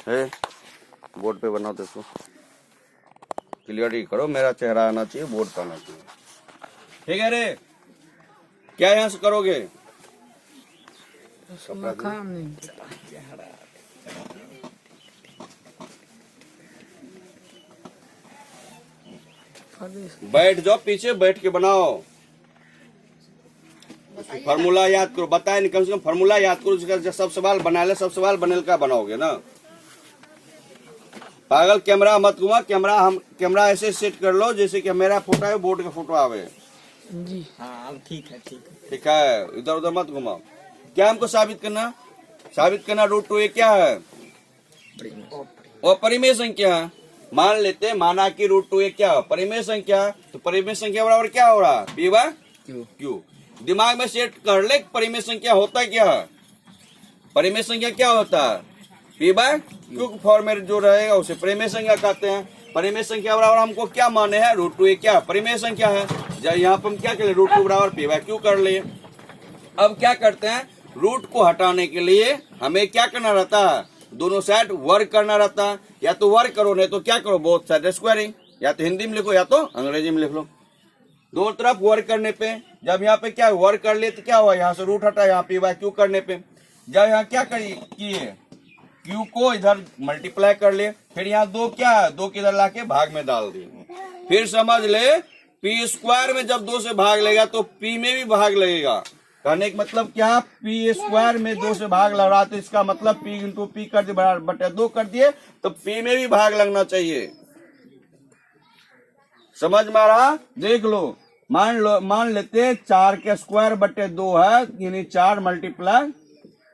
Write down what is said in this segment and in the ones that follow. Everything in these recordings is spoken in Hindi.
है। बोर्ड पे बनाओ तो इसको क्लियर करो, मेरा चेहरा आना चाहिए, बोर्ड पे आना चाहिए। ठीक है रे, क्या यहाँ से करोगे? काम नहीं। बैठ जाओ, पीछे बैठ के बनाओ। फार्मूला याद करो, बताए नहीं, कम से कम फार्मूला याद करो। जिसका सब सवाल बना ले, सब सवाल बनेल का बनाओगे ना। पागल कैमरा मत घुमा, कैमरा ऐसे सेट कर लो जैसे कि मेरा फोटो है, बोर्ड का फोटो आवे जी। हाँ ठीक है, ठीक है, ठीक है। इधर उधर मत घुमाओ। क्या हमको साबित करना? साबित करना रूट 2a क्या है? और परिमेय संख्या। मान लेते, माना कि रूट 2a क्या है? परिमेय संख्या। तो परिमेय संख्या बराबर क्या हो रहा? p by q। दिमाग में सेट कर ले, परिमेय संख्या होता क्या है? परिमेय संख्या क्या होता है? p बाय q फॉर्म में जो रहेगा उसे परिमेय संख्या कहते हैं। परिमेय संख्या बराबर हमको क्या माने हैं? रूट 2a क्या परिमेय संख्या है। जब यहाँ पर हम क्या कर ले, रूट 2 बराबर p बाय q कर लिए। अब क्या करते हैं, रूट को हटाने के लिए हमें क्या करना रहता है? दोनों साइड वर्ग करना रहता है। या तो वर्ग करो, नहीं तो क्या करो, बोथ साइड स्क्वायरिंग। या तो हिंदी में लिखो या तो अंग्रेजी में लिख लो। दो तरफ वर्ग करने पे, जब यहाँ पे क्या वर्ग कर लिए तो क्या हुआ, यहाँ से रूट हटा, यहाँ p बाय q करने पे जब यहाँ क्या किए, q को इधर मल्टीप्लाई कर लिए, फिर यहाँ दो क्या है, दो के इधर लाके भाग में डाल दिए। फिर समझ ले, p स्क्वायर में जब 2 से भाग लेगा तो p में भी भाग लगेगा। कहने का मतलब क्या, p स्क्वायर में 2 से भाग लग रहा, तो इसका मतलब p इंटू पी कर दिए बटे 2 कर दिए, तो p में भी भाग लगना चाहिए। समझ में आ रहा? देख लो, मान लेते 4 के स्क्वायर बटे 2 है, यानी 4 मल्टीप्लाई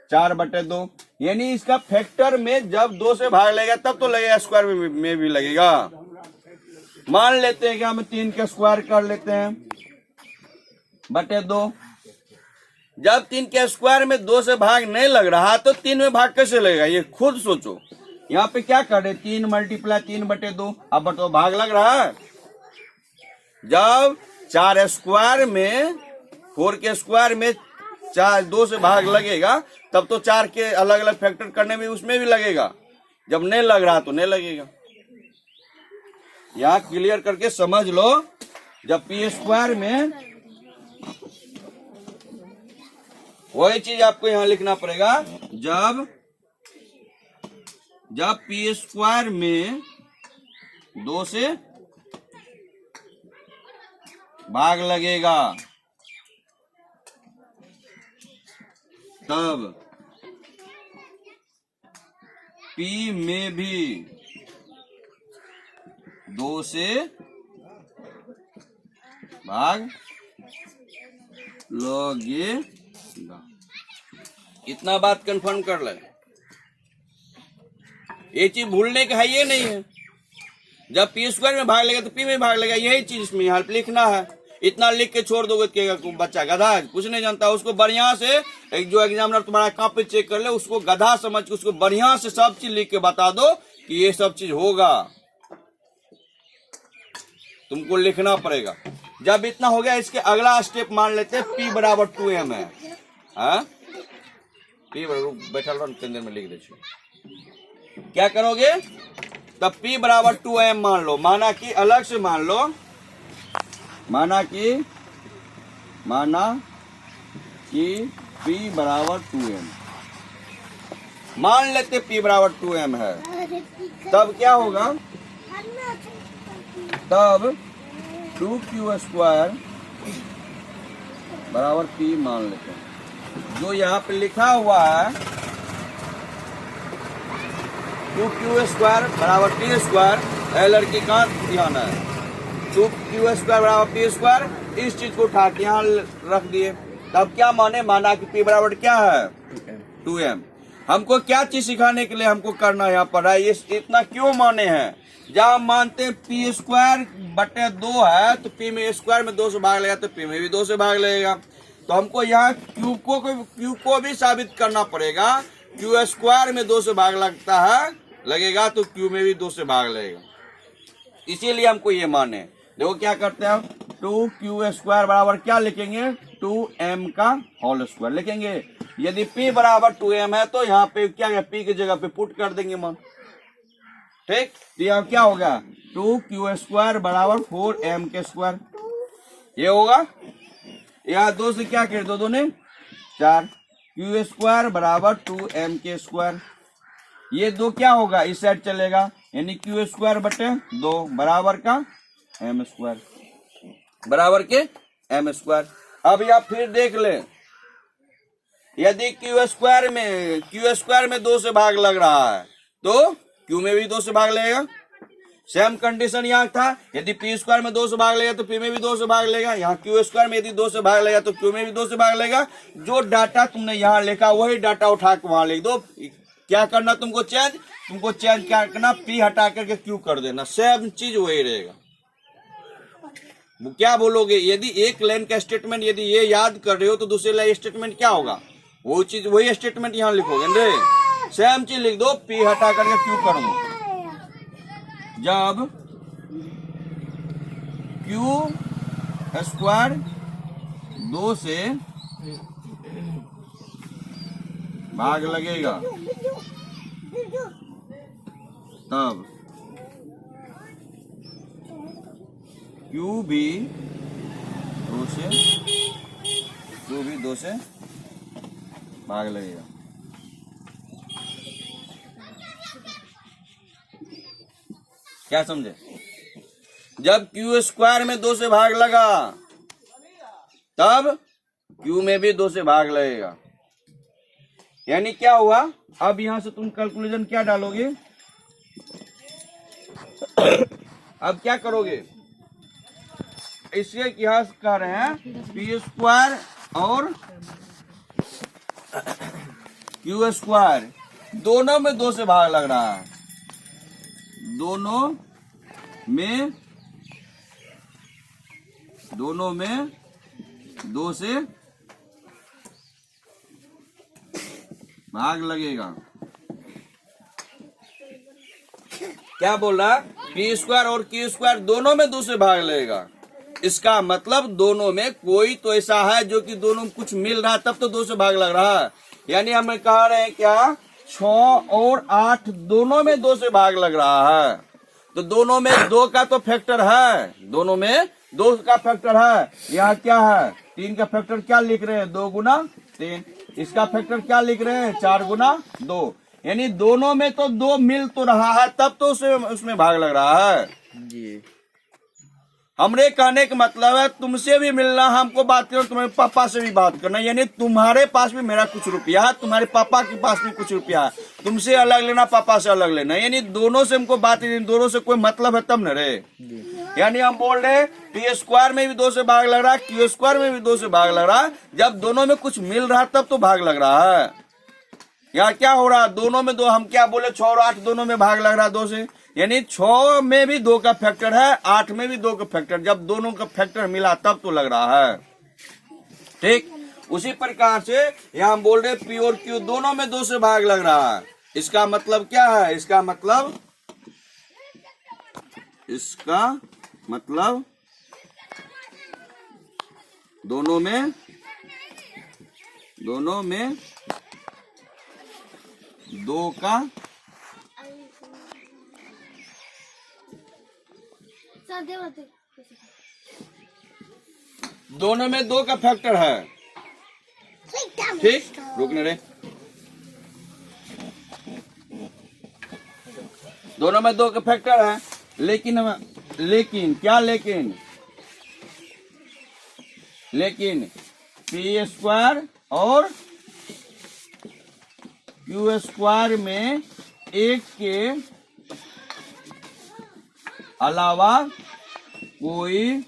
4 बटे 2, यानी इसका फैक्टर में जब 2 से भाग लगेगा तब तो लगेगा, स्क्वायर में भी लगेगा। मान लेते हैं कि हम 3 के स्क्वायर कर लेते हैं बटे 2। जब 3 के स्क्वायर में 2 से भाग नहीं लग रहा तो 3 में भाग कैसे लगेगा, ये खुद सोचो। यहाँ पे क्या करे, 3 मल्टीप्लाई 3 बटे 2, अब बताओ भाग लग रहा है। जब 4 स्क्वायर में 4 के स्क्वायर में 2 से भाग लगेगा तब तो 4 के अलग अलग फैक्टर करने में उसमें भी लगेगा। जब नहीं लग रहा तो नहीं लगेगा। यहाँ क्लियर करके समझ लो। जब p स्क्वायर में, वही चीज आपको यहाँ लिखना पड़ेगा, जब p स्क्वायर में 2 से भाग लगेगा तब p में भी 2 से भाग लगेगा। इतना बात कंफर्म कर ले, ये चीज भूलने का है, ये नहीं है। जब p स्क्वायर में भाग लगेगा तो p में भाग लगेगा, यही चीज इसमें यहाँ लिखना है। इतना लिख के छोड़ दोगे तो बच्चा गधा है, कुछ नहीं जानता। उसको बढ़िया से, एक जो एग्जामिनर तुम्हारा कॉपी चेक कर ले, उसको गधा समझ के उसको बढ़िया से सब चीज लिख के बता दो कि ये सब चीज होगा। तुमको लिखना पड़ेगा। जब इतना हो गया, इसके अगला स्टेप मान लेते हैं p बराबर 2m है। p बराबर, बैठा लो केंद्र में लिख दे। क्या करोगे, तब p बराबर 2m मान लो। माना कि अलग से मान लो, माना कि p बराबर 2m मान लेते, p बराबर 2m है। तब क्या होगा, तब 2q स्क्वायर बराबर p मान लेते हैं। जो यहाँ पे लिखा हुआ है 2q स्क्वायर बराबर p स्क्वायर, लड़की का ध्यान है, 2q स्क्वायर बराबर p स्क्वायर, इस चीज को उठा के यहाँ रख दिए। तब क्या माने, माना कि p बराबर क्या है 2m। हमको क्या चीज सिखाने के लिए हमको करना यहाँ पर है, ये इतना क्यों माने हैं। जब मानते हैं p स्क्वायर बटे 2 है तो p में स्क्वायर में 2 से भाग लगेगा तो p में भी 2 से भाग लगेगा। तो हमको यहाँ q को भी साबित करना पड़ेगा। q स्क्वायर में 2 से भाग लगता है, लगेगा तो q में भी 2 से भाग लगेगा। इसीलिए हमको ये माने। देखो क्या करते हैं, 2q स्क्वायर बराबर क्या लिखेंगे, 2m का होल स्क्वायर लिखेंगे। यदि p बराबर 2m है तो यहाँ पे क्या है, p की जगह पे पुट कर देंगे मान। ठीक, तो यहाँ क्या होगा 2q² बराबर 4m²। ये होगा, यहाँ 2 से क्या कर दो, 2 ने 4, q² बराबर 2m²। ये 2 क्या होगा, इस साइड चलेगा, यानी q² बटे 2 बराबर का m², बराबर के m²। अब या फिर देख ले, यदि q² में 2 से भाग लग रहा है तो q में भी 2 से भाग लगेगा। सेम कंडीशन यहाँ था, यदि p² में 2 से भाग लेगा तो p में भी 2 से भाग लेगा। यहाँ q² में यदि 2 से भाग लेगा तो q में भी 2 से भाग लेगा। जो डाटा तुमने यहाँ लिखा वही डाटा उठा के वहां लिख दो। क्या करना तुमको चेंज क्या करना, p हटा करके q कर देना, सेम चीज वही रहेगा। वो क्या बोलोगे, यदि एक लाइन का स्टेटमेंट यदि ये याद कर रहे हो तो दूसरे लाइन स्टेटमेंट क्या होगा, वो चीज वही स्टेटमेंट यहाँ लिखोगे रे, सेम चीज लिख दो, p हटा करके q कर दो। जब q² 2 से भाग लगेगा तब q भी 2 से भाग लगेगा। क्या समझे, जब q² में 2 से भाग लगा तब q में भी 2 से भाग लगेगा। यानी क्या हुआ, अब यहां से तुम कैलकुलेशन क्या डालोगे, अब क्या करोगे, इसके इतिहास कह रहे हैं p² और q² दोनों में 2 से भाग लग रहा है, दोनों में 2 से भाग लगेगा। क्या बोल रहा, p² और q² दोनों में 2 से भाग लगेगा। इसका मतलब दोनों में कोई तो ऐसा है जो कि दोनों में कुछ मिल रहा है तब तो 2 से भाग लग रहा है। यानी हम कह रहे हैं क्या, 6 और 8 दोनों में 2 से भाग लग रहा है, तो दोनों में 2 का तो फैक्टर है, दोनों में 2 का फैक्टर है। यहाँ क्या है, 3 का फैक्टर क्या लिख रहे हैं, 2 गुना 3। इसका फैक्टर क्या लिख रहे हैं, 4 गुना 2। यानी दोनों में तो 2 मिल तो रहा है तब तो उसमें भाग लग रहा है जी। हमरे कहने का मतलब है तुमसे भी मिलना, हमको बात करो, तुम्हारे पापा से भी बात करना, यानी तुम्हारे पास भी मेरा कुछ रुपया है, तुम्हारे पापा के पास भी कुछ रुपया है, तुमसे अलग लेना, पापा से अलग लेना, यानी दोनों से हमको बात, दोनों से कोई मतलब है तब न रे। यानी हम बोल रहे p² में भी 2 से भाग लग रहा है, q² में भी 2 से भाग लग रहा है। जब दोनों में कुछ मिल रहा तब तो भाग लग रहा है। यहाँ क्या हो रहा, दोनों में 2, हम क्या बोले 6 और 8 दोनों में भाग लग रहा है 2 से, यानी 6 में भी 2 का फैक्टर है, 8 में भी 2 का फैक्टर, जब दोनों का फैक्टर मिला तब तो लग रहा है। ठीक, उसी प्रकार से यहाँ हम बोल रहे p और q दोनों में 2 से भाग लग रहा है। इसका मतलब क्या है, इसका मतलब दोनों में 2 का दोनों में 2 का फैक्टर है। ठीक, रुकने रे, दोनों में 2 का फैक्टर है, लेकिन क्या, लेकिन p² और q² में एक के अलावा कोई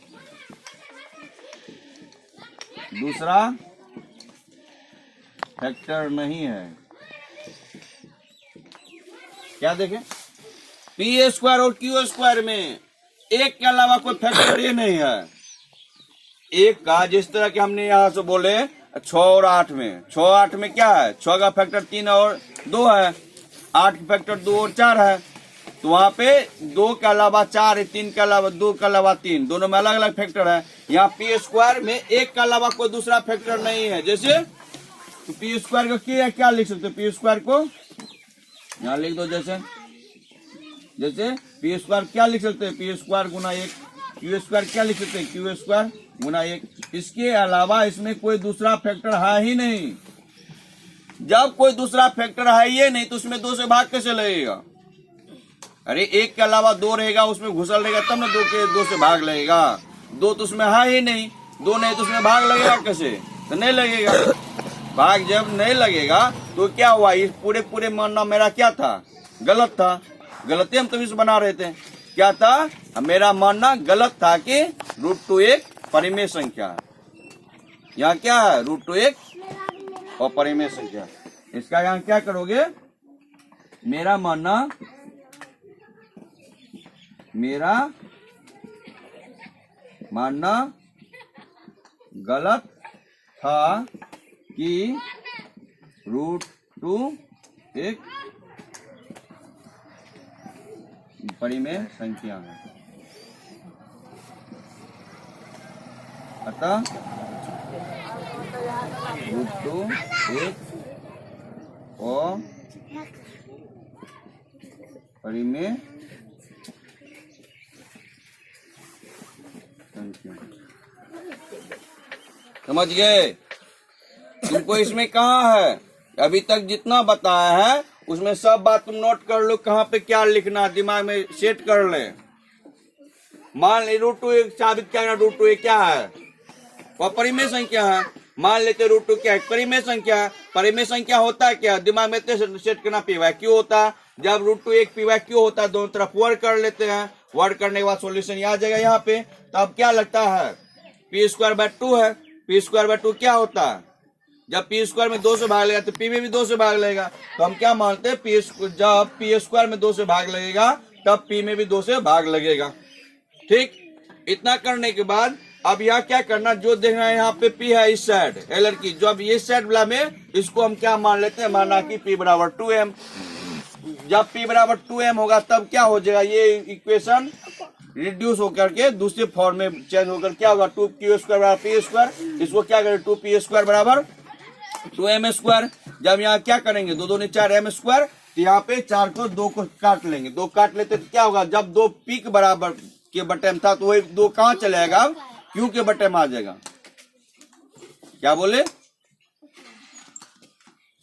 दूसरा फैक्टर नहीं है। क्या देखें, p² और q² में एक के अलावा कोई फैक्टर ये नहीं है। एक का, जिस तरह के हमने यहाँ से बोले 6 और 8 में, 6 8 में क्या है, 6 का फैक्टर 3 और 2 है, 8 का फैक्टर 2 और 4 है, तो वहाँ पे 2 के अलावा 4 है, 3 के अलावा 2 के अलावा 3, दोनों में अलग अलग फैक्टर है। यहाँ p² में एक के अलावा कोई दूसरा फैक्टर नहीं है। जैसे तो p² को क्या लिख सकते हो, p² को यहाँ लिख दो, जैसे जैसे पी स्क्वायर क्या लिख सकते हैं, पी स्क्वायर गुना 1, क्यू स्क्वायर क्या लिख सकते हैं, क्यू स्क्वायर गुना 1। इसके अलावा इसमें कोई दूसरा फैक्टर है ही नहीं। जब कोई दूसरा फैक्टर है ही नहीं तो उसमें 2 से भाग कैसे लगेगा? अरे 1 के अलावा 2 रहेगा, उसमें घुसल रहेगा तब ना 2 से भाग लगेगा। 2 तो उसमें है ही नहीं, 2 नहीं तो उसमें भाग लगेगा कैसे? तो नहीं लगेगा। भाग जब नहीं लगेगा तो क्या हुआ, ये पूरे मानना मेरा क्या था, गलत था। गलती हम तभी से बना रहे थे। क्या था, मेरा मानना गलत था कि √2 एक परिमेय संख्या है। यहाँ क्या है, √2 एक और परिमेय संख्या। इसका यहाँ क्या करोगे, मेरा मानना गलत था कि √2 एक परिमेय संख्या है। अतः √2 एक और परिमेय संख्या। समझ गए? तुमको इसमें कहाँ है, अभी तक जितना बताया है उसमें सब बात तुम नोट कर लो, कहाँ पे क्या लिखना, दिमाग में सेट कर ले। मान ले √2 एक साबित करना, √2 एक क्या है, वह परिमेय संख्या है। मान लेते √2 क्या है, परिमेय संख्या है। परिमेय संख्या होता है क्या, दिमाग में सेट करना, पी/क्यू होता है। जब √2 एक पी/क्यू होता है, दोनों तरफ वर्ग कर लेते हैं। वर्ग करने के बाद सॉल्यूशन आ जाएगा यहाँ पे। तो अब क्या लगता है, p²/2 है। p²/2 क्या होता है, जब p² में 2 से भाग लगेगा तो p में भी 2 से भाग लगेगा। तो हम क्या मानते हैं, जब p² में 2 से भाग लगेगा तब p में भी 2 से भाग लगेगा। ठीक, इतना करने के बाद अब यहाँ क्या करना, जो देखना है यहाँ पे p है इस साइड एलर की, जो अब ये साइड वाला में इसको हम क्या मान लेते हैं, माना कि p = 2m। जब p = 2m होगा तब क्या हो जाएगा, ये इक्वेशन रिड्यूस होकर के दूसरे फॉर्म में चेंज होकर क्या होगा, 2q² = p²। इसको क्या करें, 2p² = 2m²। जब यहाँ क्या करेंगे, 2 दूनी 4m²। तो यहाँ पे 4 को 2 को काट लेंगे, 2 काट लेते तो क्या होगा, जब 2 p के बराबर के बटे में था तो वही 2 कहाँ चले जाएगा, q के बटे में आ जाएगा। क्या बोले,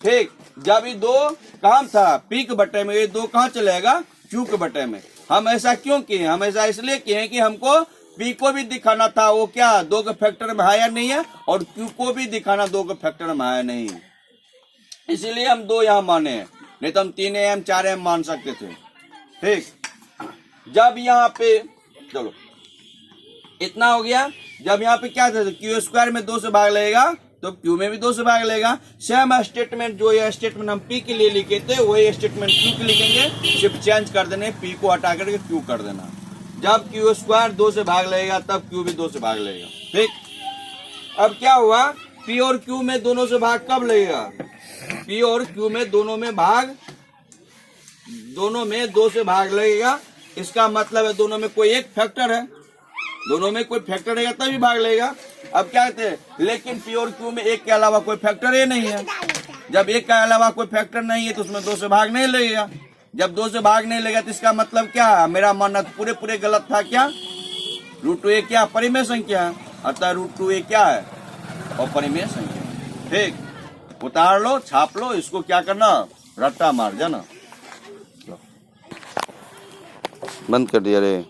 ठीक। जब ये 2 कहाँ था, p के बटे में, ये 2 कहाँ चलेगा, q के बटे में। हम ऐसा क्यों किए, हम ऐसा इसलिए किए कि हमको p को भी दिखाना था वो क्या 2 के फैक्टर में है या नहीं है, और q को भी दिखाना 2 के फैक्टर में है नहीं, इसीलिए हम 2 यहाँ माने हैं। नहीं तो हम 3m 4m मान सकते थे। ठीक, जब यहाँ पे चलो इतना हो गया। जब यहाँ पे क्या था, q² में 2 से भाग लगेगा तो q में भी 2 से भाग लगेगा। सेम स्टेटमेंट, जो ये स्टेटमेंट हम p के लिए लिखे थे वही स्टेटमेंट q के लिखेंगे, सिर्फ चेंज कर देने, p को हटा करके q कर देना। जब q² 2 से भाग लगेगा तब q भी 2 से भाग लगेगा। ठीक, अब क्या हुआ, p और q में दोनों से भाग कब लगेगा, p और q में दोनों में 2 से भाग लगेगा। इसका मतलब है दोनों में कोई एक फैक्टर है, दोनों में कोई फैक्टर रहेगा तभी भाग लगेगा। अब क्या कहते हैं, लेकिन p और q में 1 के अलावा कोई फैक्टर ही नहीं है। जब 1 के अलावा कोई फैक्टर नहीं है तो उसमें 2 से भाग नहीं लगेगा। जब 2 से भाग नहीं लगेगा तो इसका मतलब क्या है, मेरा मानना पूरे गलत था। क्या, √2 एक क्या परिमेय संख्या है, अतः √2 एक क्या है, और परिमेय संख्या। ठीक, उतार लो, छाप लो, इसको क्या करना, रट्टा मार जाना। बंद कर दिया रे।